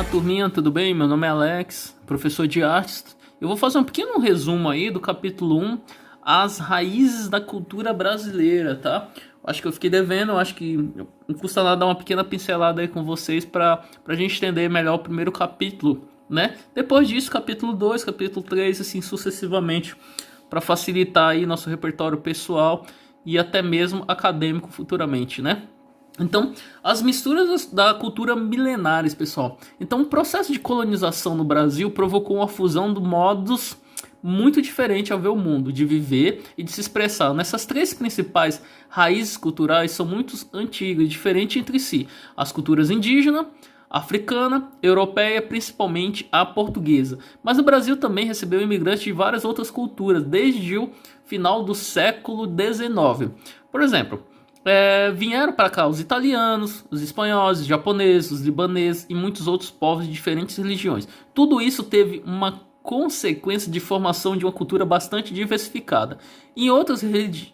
Olá, turminha, tudo bem? Meu nome é Alex, professor de artes. Eu vou fazer um pequeno resumo aí do capítulo 1, As Raízes da Cultura Brasileira, tá? Acho que eu fiquei devendo, acho que não custa nada dar uma pequena pincelada aí com vocês para a gente entender melhor o primeiro capítulo, né? Depois disso, capítulo 2, capítulo 3, assim sucessivamente, para facilitar aí nosso repertório pessoal e até mesmo acadêmico futuramente, né? Então, as misturas da cultura milenares, pessoal. Então, o processo de colonização no Brasil provocou uma fusão de modos muito diferentes ao ver o mundo, de viver e de se expressar. Nessas três principais raízes culturais são muito antigas e diferentes entre si. As culturas indígena, africana, europeia, principalmente a portuguesa. Mas o Brasil também recebeu imigrantes de várias outras culturas desde o final do século XIX. Por exemplo, vieram para cá os italianos, os espanhóis, os japoneses, os libaneses e muitos outros povos de diferentes religiões. Tudo isso teve uma consequência de formação de uma cultura bastante diversificada. Em outras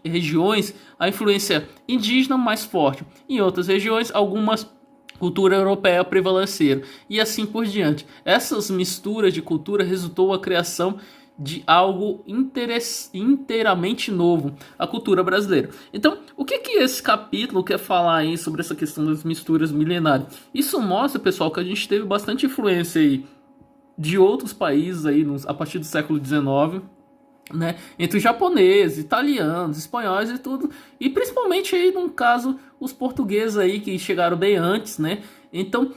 regiões, a influência indígena mais forte. Em outras regiões, algumas cultura europeia prevaleceram e assim por diante. Essas misturas de cultura resultou a criação de algo inteiramente novo, a cultura brasileira. Então, o que esse capítulo quer falar aí sobre essa questão das misturas milenares? Isso mostra, pessoal, que a gente teve bastante influência aí de outros países aí a partir do século XIX, né, entre os japoneses, italianos, espanhóis e tudo, e principalmente aí no caso os portugueses aí que chegaram bem antes, né? Então,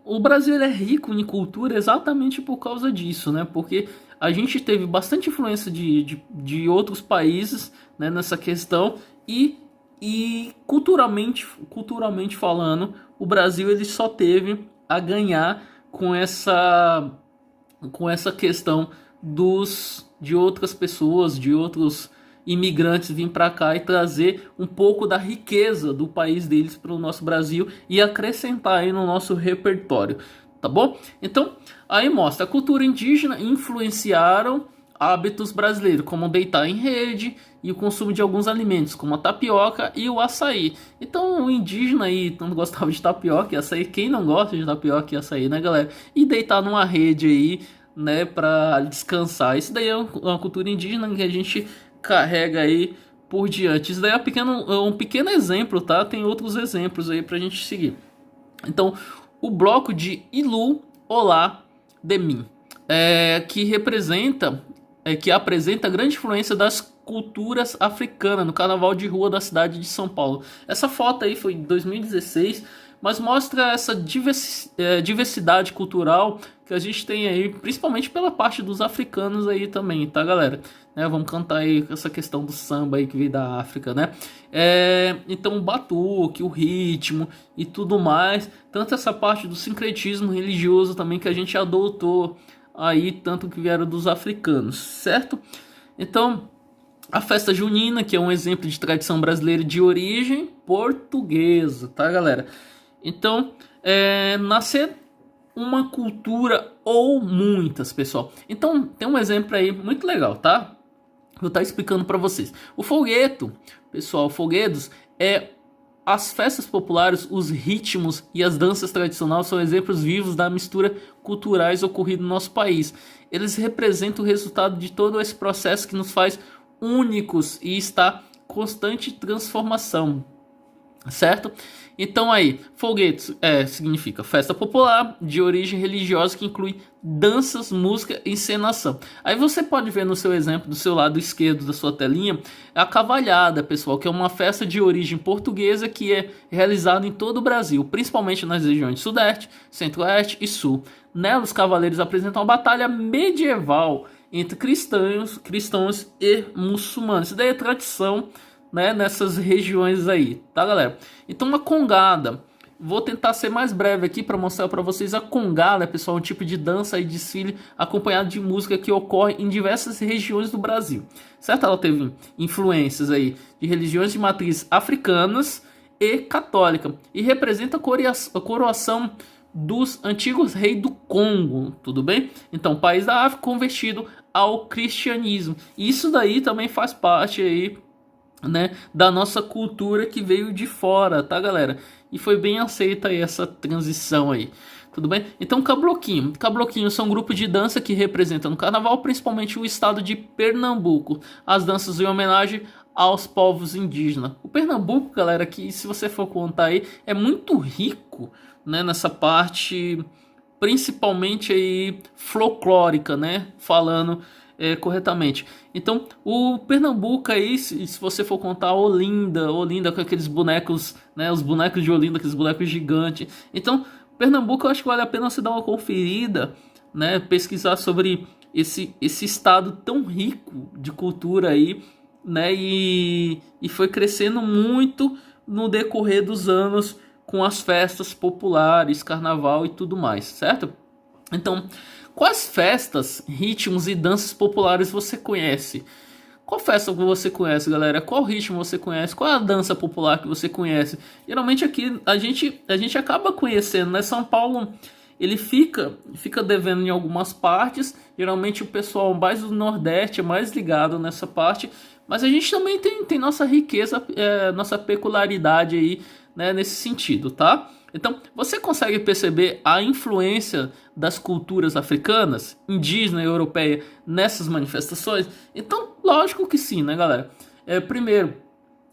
o Brasil ele é rico em cultura exatamente por causa disso, né? Porque a gente teve bastante influência de outros países, né, nessa questão e culturalmente falando, o Brasil ele só teve a ganhar com essa questão de outras pessoas, de outros imigrantes vir para cá e trazer um pouco da riqueza do país deles para o nosso Brasil e acrescentar aí no nosso repertório, tá bom? Então, aí mostra, a cultura indígena influenciaram hábitos brasileiros, como deitar em rede e o consumo de alguns alimentos, como a tapioca e o açaí. Então, o indígena aí tanto gostava de tapioca e açaí, quem não gosta de tapioca e açaí, né, galera? E deitar numa rede aí, né, para descansar. Isso daí é uma cultura indígena que a gente carrega aí por diante. Isso daí é um pequeno exemplo, tá? Tem outros exemplos aí pra gente seguir. Então, o bloco de Ilu Olá de Mim, que apresenta a grande influência das culturas africanas no carnaval de rua da cidade de São Paulo. Essa foto aí foi em 2016, mas mostra essa diversidade cultural que a gente tem aí, principalmente pela parte dos africanos aí também, tá, galera? Vamos cantar aí essa questão do samba aí que veio da África, né? Então o batuque, o ritmo e tudo mais, tanto essa parte do sincretismo religioso também que a gente adotou aí, tanto que vieram dos africanos, certo? Então, a festa junina, que é um exemplo de tradição brasileira de origem portuguesa, tá, galera? Então, nascer uma cultura ou muitas, pessoal. Então, tem um exemplo aí muito legal, tá? Vou estar explicando para vocês. O folgueto, pessoal, folguedos as festas populares, os ritmos e as danças tradicionais são exemplos vivos da mistura culturais ocorrida no nosso país. Eles representam o resultado de todo esse processo que nos faz únicos e está em constante transformação, certo? Então aí, folguetos significa festa popular de origem religiosa que inclui danças, música e encenação. Aí você pode ver no seu exemplo, do seu lado esquerdo da sua telinha, a cavalhada, pessoal, que é uma festa de origem portuguesa que é realizada em todo o Brasil, principalmente nas regiões Sudeste, Centro-Oeste e Sul. Nela, os cavaleiros apresentam uma batalha medieval entre cristãos e muçulmanos. Isso daí é tradição, né, nessas regiões aí, tá, galera? Então, uma congada, vou tentar ser mais breve aqui para mostrar para vocês. A congada, pessoal, é um tipo de dança e desfile acompanhado de música que ocorre em diversas regiões do Brasil, certo? Ela teve influências aí de religiões de matriz africanas e católica e representa a coroação dos antigos reis do Congo, tudo bem? Então, país da África convertido ao cristianismo. Isso daí também faz parte aí, né, da nossa cultura que veio de fora, tá, galera? E foi bem aceita aí essa transição aí. Tudo bem? Então, cabloquinho. Cabloquinho são um grupo de dança que representam no carnaval, principalmente o estado de Pernambuco. As danças em homenagem aos povos indígenas. O Pernambuco, galera, que se você for contar aí, é muito rico, né, nessa parte, principalmente aí folclórica, né, falando corretamente. Então, o Pernambuco aí, se você for contar Olinda com aqueles bonecos, né, os bonecos de Olinda, aqueles bonecos gigantes. Então, Pernambuco eu acho que vale a pena você dar uma conferida, né, pesquisar sobre esse estado tão rico de cultura aí, né, e foi crescendo muito no decorrer dos anos com as festas populares, carnaval e tudo mais, certo? Então, quais festas, ritmos e danças populares você conhece? Qual festa que você conhece, galera? Qual ritmo você conhece? Qual é a dança popular que você conhece? Geralmente aqui a gente acaba conhecendo, né? São Paulo, ele fica devendo em algumas partes. Geralmente o pessoal mais do Nordeste é mais ligado nessa parte. Mas a gente também tem nossa riqueza, nossa peculiaridade aí, né, nesse sentido, tá? Então, você consegue perceber a influência das culturas africanas, indígena e europeia nessas manifestações? Então, lógico que sim, né, galera? Primeiro,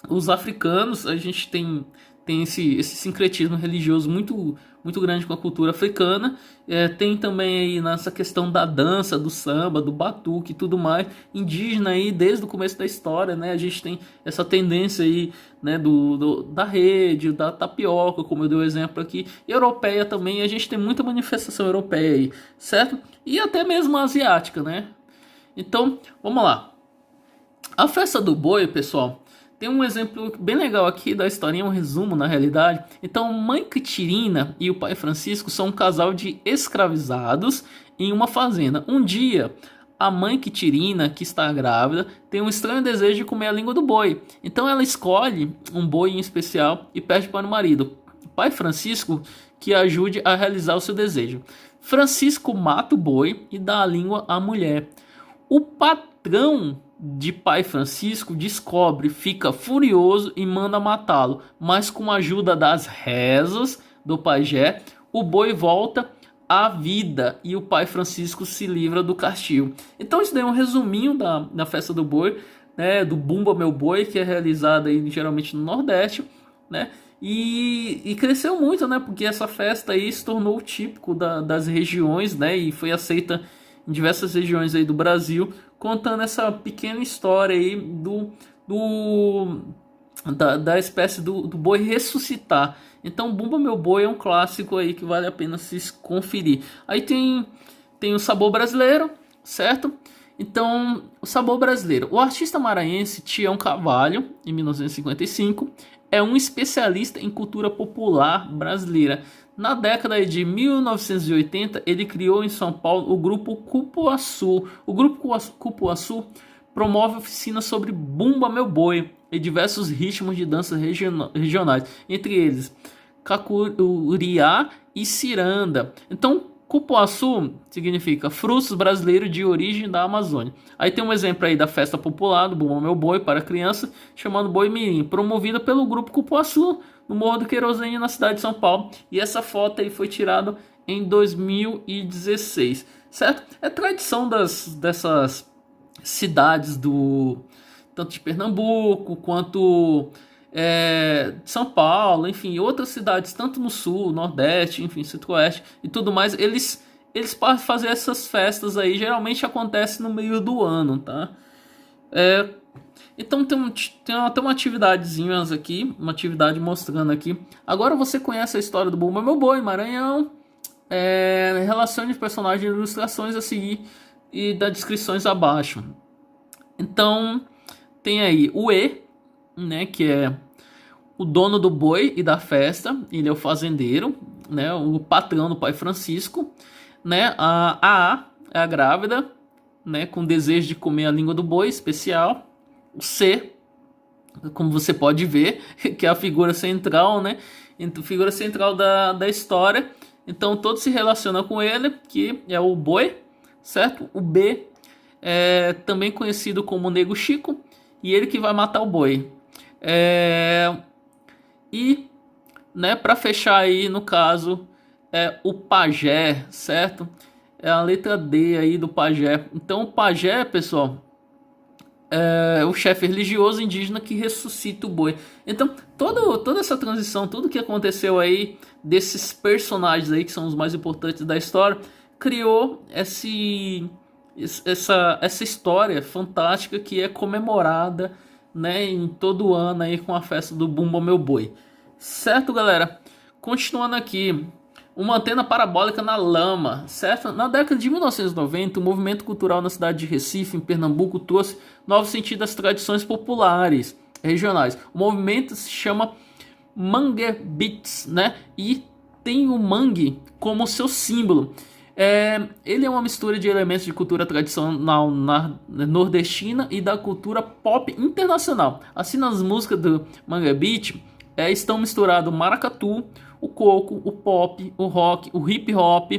os africanos, a gente tem esse sincretismo religioso muito grande com a cultura africana. Tem também aí nessa questão da dança, do samba, do batuque e tudo mais. Indígena aí desde o começo da história, né? A gente tem essa tendência aí, né, da rede, da tapioca, como eu dei o exemplo aqui. E europeia também, a gente tem muita manifestação europeia aí, certo? E até mesmo asiática, né? Então, vamos lá. A festa do boi, pessoal, tem um exemplo bem legal aqui da historinha, um resumo na realidade. Então, mãe Quitirina e o pai Francisco são um casal de escravizados em uma fazenda. Um dia, a mãe Quitirina, que está grávida, tem um estranho desejo de comer a língua do boi. Então, ela escolhe um boi em especial e pede para o marido, o pai Francisco, que ajude a realizar o seu desejo. Francisco mata o boi e dá a língua à mulher. O patrão de pai Francisco descobre, fica furioso e manda matá-lo, mas com a ajuda das rezas do pajé, o boi volta à vida e o pai Francisco se livra do castigo. Então isso daí é um resuminho da festa do boi, né, do Bumba Meu Boi, que é realizada aí, geralmente no Nordeste, né? E cresceu muito, né? Porque essa festa aí se tornou típico das regiões, né? E foi aceita em diversas regiões aí do Brasil, contando essa pequena história aí da espécie do boi ressuscitar. Então, Bumba Meu Boi é um clássico aí que vale a pena se conferir. Aí tem o sabor brasileiro, certo? Então, o sabor brasileiro. O artista maranhense Tião Carvalho, em 1955, é um especialista em cultura popular brasileira. Na década de 1980, ele criou em São Paulo o grupo Cupuaçu. O grupo Cupuaçu promove oficinas sobre Bumba Meu Boi e diversos ritmos de dança regionais, entre eles Cacuriá e Ciranda. Então, Cupuaçu significa frutos brasileiros de origem da Amazônia. Aí tem um exemplo aí da festa popular do Bumba Meu Boi para criança, chamado Boi Mirim, promovida pelo grupo Cupuaçu no Morro do Querosene, na cidade de São Paulo. E essa foto aí foi tirada em 2016, certo? É tradição dessas cidades tanto de Pernambuco quanto de São Paulo, enfim, outras cidades, tanto no sul, nordeste, enfim, centro-oeste e tudo mais. Eles para fazer essas festas aí, geralmente acontece no meio do ano, tá? Então tem até uma atividadezinha aqui, uma atividade mostrando aqui. Agora você conhece a história do Bumba Meu Boi, Maranhão, relacione os personagens e ilustrações a seguir e das descrições abaixo. Então tem aí o E, né, que é o dono do boi e da festa, ele é o fazendeiro, né, o patrão do pai Francisco, né, a é a grávida, né, com desejo de comer a língua do boi especial. O C, como você pode ver, que é a figura central, né? Então, figura central da história. Então, todo se relaciona com ele, que é o boi, certo? O B é também conhecido como Nego Chico, e ele que vai matar o boi. E, né, para fechar aí, no caso, é o pajé, certo? É a letra D aí do pajé. Então o pajé, pessoal, é o chefe religioso indígena que ressuscita o boi. Então toda essa transição, tudo que aconteceu aí desses personagens aí que são os mais importantes da história, criou essa história fantástica que é comemorada, né, em todo ano aí com a festa do Bumba Meu Boi. Certo, galera? Continuando aqui, uma antena parabólica na lama, certo? Na década de 1990, o movimento cultural na cidade de Recife, em Pernambuco, trouxe novos sentidos às tradições populares regionais. O movimento se chama Mangue Beats, né? E tem o mangue como seu símbolo. Ele é uma mistura de elementos de cultura tradicional nordestina e da cultura pop internacional. Assim, nas músicas do Mangue Beat estão misturados o maracatu, o coco, o pop, o rock, o hip hop,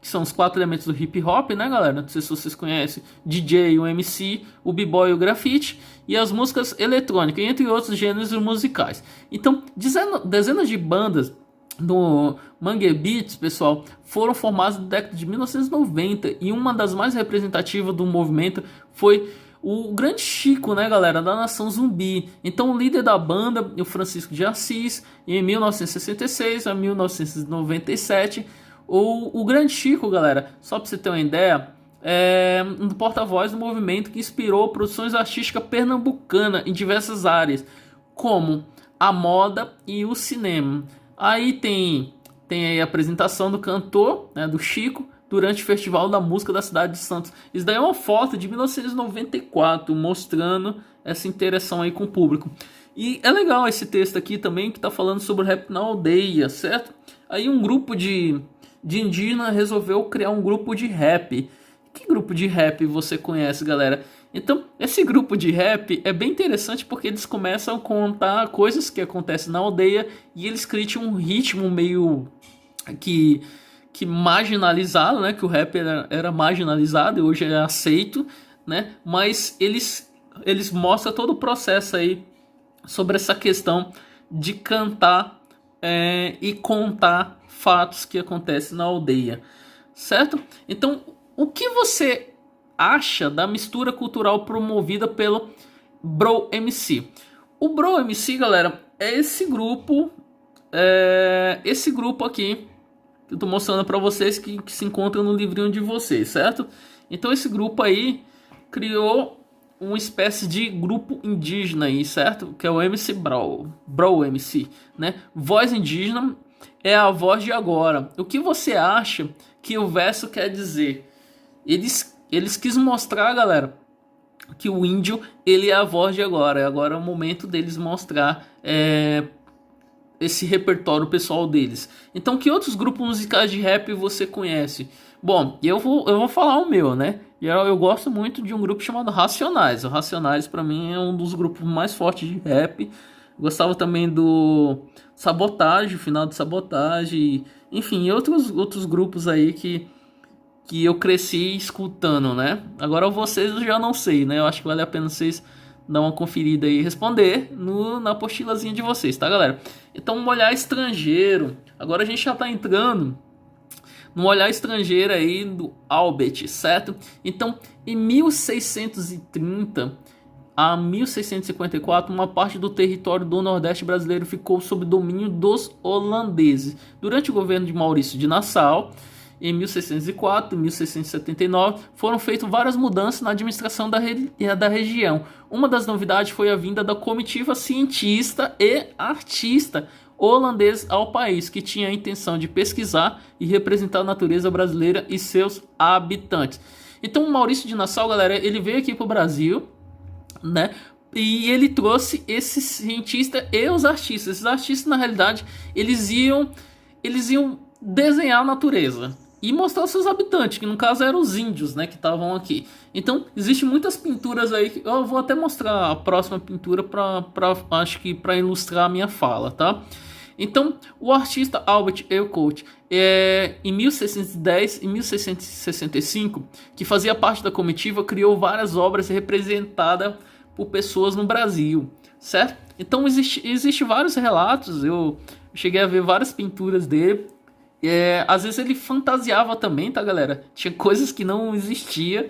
que são os 4 elementos do hip hop, né, galera? Não sei se vocês conhecem: DJ, o MC, o b-boy e o grafite, e as músicas eletrônicas, entre outros gêneros musicais. Então, dezenas de bandas do Mangue Beats, pessoal, foram formadas na década de 1990, e uma das mais representativas do movimento foi o Grande Chico, né, galera, da Nação Zumbi. Então o líder da banda, o Francisco de Assis, em 1966 a 1997, o Grande Chico, galera, só para você ter uma ideia, um porta-voz do movimento que inspirou produções artísticas pernambucanas em diversas áreas, como a moda e o cinema. Aí tem aí a apresentação do cantor, né, do Chico, durante o Festival da Música da cidade de Santos. Isso daí é uma foto de 1994, mostrando essa interação aí com o público. E é legal esse texto aqui também, que está falando sobre o rap na aldeia, certo? Aí um grupo de indígena resolveu criar um grupo de rap. Que grupo de rap você conhece, galera? Então, esse grupo de rap é bem interessante porque eles começam a contar coisas que acontecem na aldeia e eles criam um ritmo meio que marginalizado, né? Que o rap era marginalizado e hoje é aceito, né? Mas eles mostram todo o processo aí sobre essa questão de cantar e contar fatos que acontecem na aldeia, certo? Então, o que você acha da mistura cultural promovida pelo Bro MC? O Bro MC, galera, é esse grupo aqui que eu tô mostrando para vocês, que se encontra no livrinho de vocês, certo? Então esse grupo aí criou uma espécie de grupo indígena aí, certo? Que é o MC Bro MC, né? Voz indígena é a voz de agora. O que você acha que o verso quer dizer? Eles quis mostrar, galera, que o índio, ele é a voz de agora. Agora é o momento deles mostrar esse repertório pessoal deles. Então, que outros grupos musicais de rap você conhece? Bom, eu vou falar o meu, né? Eu gosto muito de um grupo chamado Racionais. O Racionais, para mim, é um dos grupos mais fortes de rap. Gostava também do Sabotagem, o final de Sabotagem, enfim, outros grupos aí que eu cresci escutando, né? Agora vocês eu já não sei, né? Eu acho que vale a pena vocês dar uma conferida aí e responder na apostilazinha de vocês, tá, galera? Então, um olhar estrangeiro. Agora a gente já tá entrando no olhar estrangeiro aí do Albert, certo? Então, em 1630 a 1654, uma parte do território do Nordeste brasileiro ficou sob domínio dos holandeses. Durante o governo de Maurício de Nassau, em 1604 e 1679, foram feitas várias mudanças na administração da região. Uma das novidades foi a vinda da comitiva cientista e artista holandês ao país, que tinha a intenção de pesquisar e representar a natureza brasileira e seus habitantes. Então, o Maurício de Nassau, galera, ele veio aqui para o Brasil, né? E ele trouxe esses cientistas e os artistas. Esses artistas, na realidade, eles iam desenhar a natureza e mostrar os seus habitantes, que no caso eram os índios, né, que estavam aqui. Então, existem muitas pinturas aí, eu vou até mostrar a próxima pintura acho que para ilustrar a minha fala, tá? Então, o artista Albert Elcourt, em 1610 e 1665, que fazia parte da comitiva, criou várias obras representadas por pessoas no Brasil, certo? Então, existe vários relatos, eu cheguei a ver várias pinturas dele, Às vezes ele fantasiava também, tá, galera? Tinha coisas que não existia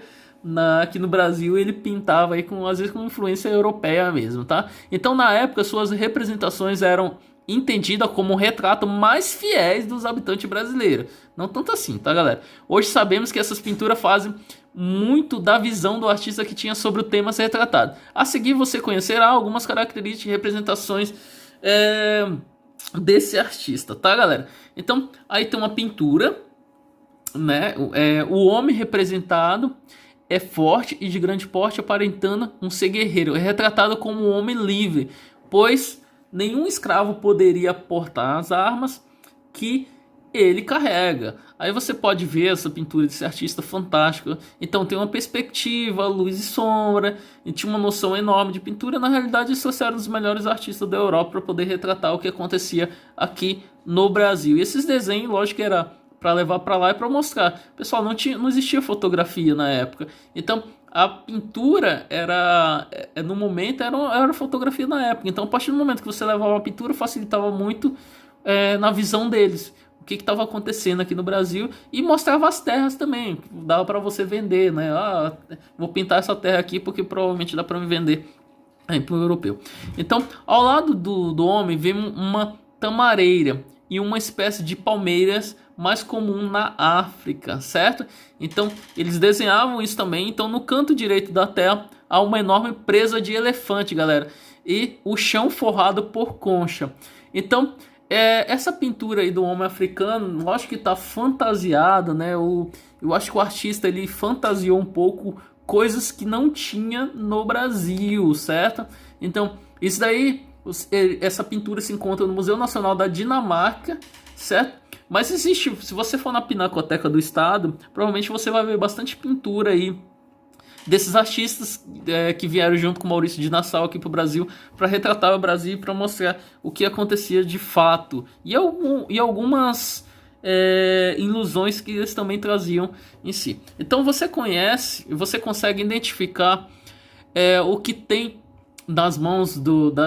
aqui no Brasil, ele pintava aí com, às vezes, com influência europeia mesmo, tá? Então, na época, suas representações eram entendidas como um retrato mais fiéis dos habitantes brasileiros. Não tanto assim, tá, galera? Hoje sabemos que essas pinturas fazem muito da visão do artista que tinha sobre o tema a ser retratado. A seguir, você conhecerá algumas características e representações desse artista, tá, galera? Então, aí tem uma pintura, né? O homem representado é forte e de grande porte, aparentando um ser guerreiro. É retratado como um homem livre, pois nenhum escravo poderia portar as armas que ele carrega. Aí você pode ver essa pintura desse artista fantástico. Então tem uma perspectiva, luz e sombra, e tinha uma noção enorme de pintura. Na realidade, esses eram os melhores artistas da Europa para poder retratar o que acontecia aqui no Brasil. E esses desenhos, lógico que era para levar para lá e para mostrar. Pessoal, não existia fotografia na época. Então a pintura no momento era fotografia na época. Então a partir do momento que você levava uma pintura, facilitava muito na visão deles o que estava acontecendo aqui no Brasil, e mostrava as terras também, dava para você vender, né? Vou pintar essa terra aqui porque provavelmente dá para me vender para o europeu. Então, ao lado do homem vem uma tamareira e uma espécie de palmeiras mais comum na África, certo? Então, eles desenhavam isso também. Então, no canto direito da tela há uma enorme presa de elefante, galera, e o chão forrado por concha. Então, essa pintura aí do homem africano, lógico que tá fantasiada, né? Eu acho que o artista ele fantasiou um pouco coisas que não tinha no Brasil, certo? Então, isso daí, essa pintura se encontra no Museu Nacional da Dinamarca, certo? Mas existe, se você for na Pinacoteca do Estado, provavelmente você vai ver bastante pintura aí desses artistas que vieram junto com Maurício de Nassau aqui para o Brasil, para retratar o Brasil e para mostrar o que acontecia de fato. E algumas ilusões que eles também traziam em si. Então você consegue identificar o que tem nas mãos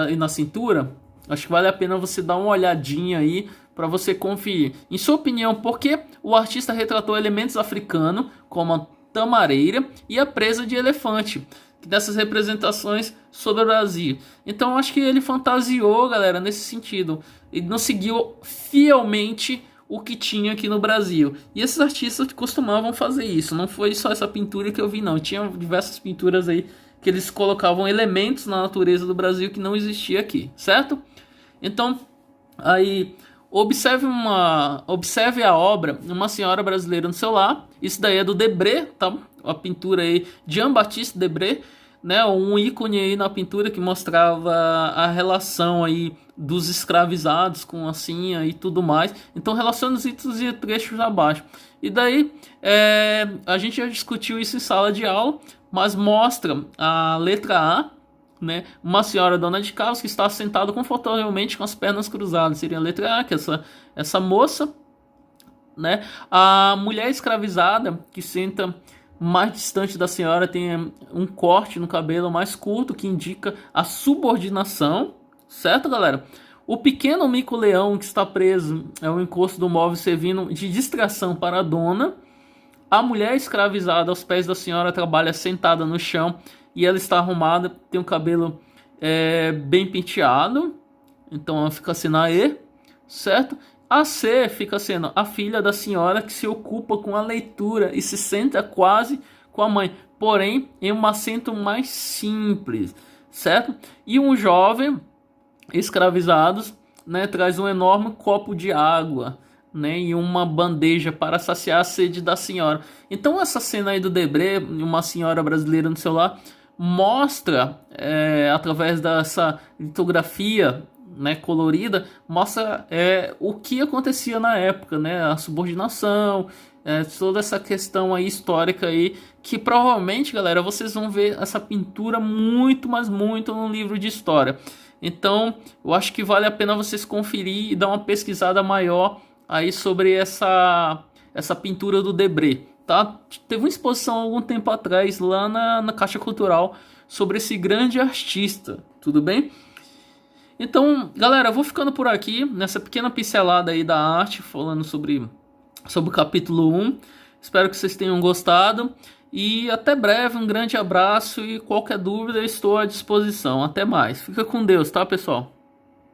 e na cintura. Acho que vale a pena você dar uma olhadinha aí para você conferir. Em sua opinião, por que o artista retratou elementos africanos, como a tamareira e a presa de elefante, dessas representações sobre o Brasil? Então, acho que ele fantasiou, galera, nesse sentido. Ele não seguiu fielmente o que tinha aqui no Brasil. E esses artistas costumavam fazer isso. Não foi só essa pintura que eu vi, não. Tinha diversas pinturas aí que eles colocavam elementos na natureza do Brasil que não existia aqui, certo? Então, aí observe a obra Uma Senhora Brasileira no Seu Lar. Isso daí é do Debré, tá? A pintura aí de Jean-Baptiste Debré, né? Um ícone aí na pintura que mostrava a relação aí dos escravizados com a Sinha e tudo mais. Então relaciona os itens e trechos abaixo. E daí a gente já discutiu isso em sala de aula, mas mostra a letra A, né? Uma senhora dona de casa que está sentada confortavelmente com as pernas cruzadas. Seria a letra A, que é essa moça, né? A mulher escravizada que senta mais distante da senhora tem um corte no cabelo mais curto que indica a subordinação, certo, galera? O pequeno mico-leão que está preso é o encosto do móvel servindo de distração para a dona. A mulher escravizada aos pés da senhora trabalha sentada no chão e ela está arrumada, tem o cabelo bem penteado, então ela fica sendo a E, certo? A C fica sendo a filha da senhora que se ocupa com a leitura e se senta quase com a mãe, porém em um assento mais simples, certo? E um jovem escravizado, né, traz um enorme copo de água, né, e uma bandeja para saciar a sede da senhora. Então essa cena aí do Debré, Uma Senhora Brasileira no Seu Lar, mostra através dessa litografia, né, colorida, mostra o que acontecia na época, né, a subordinação, toda essa questão aí histórica aí, que provavelmente, galera, vocês vão ver essa pintura muito, mas muito no livro de história. Então eu acho que vale a pena vocês conferir e dar uma pesquisada maior aí sobre essa pintura do Debré, tá? Teve uma exposição há algum tempo atrás lá na Caixa Cultural sobre esse grande artista, tudo bem? Então, galera, eu vou ficando por aqui, nessa pequena pincelada aí da arte, falando sobre o capítulo 1. Espero que vocês tenham gostado. E até breve, um grande abraço e qualquer dúvida eu estou à disposição. Até mais. Fica com Deus, tá, pessoal?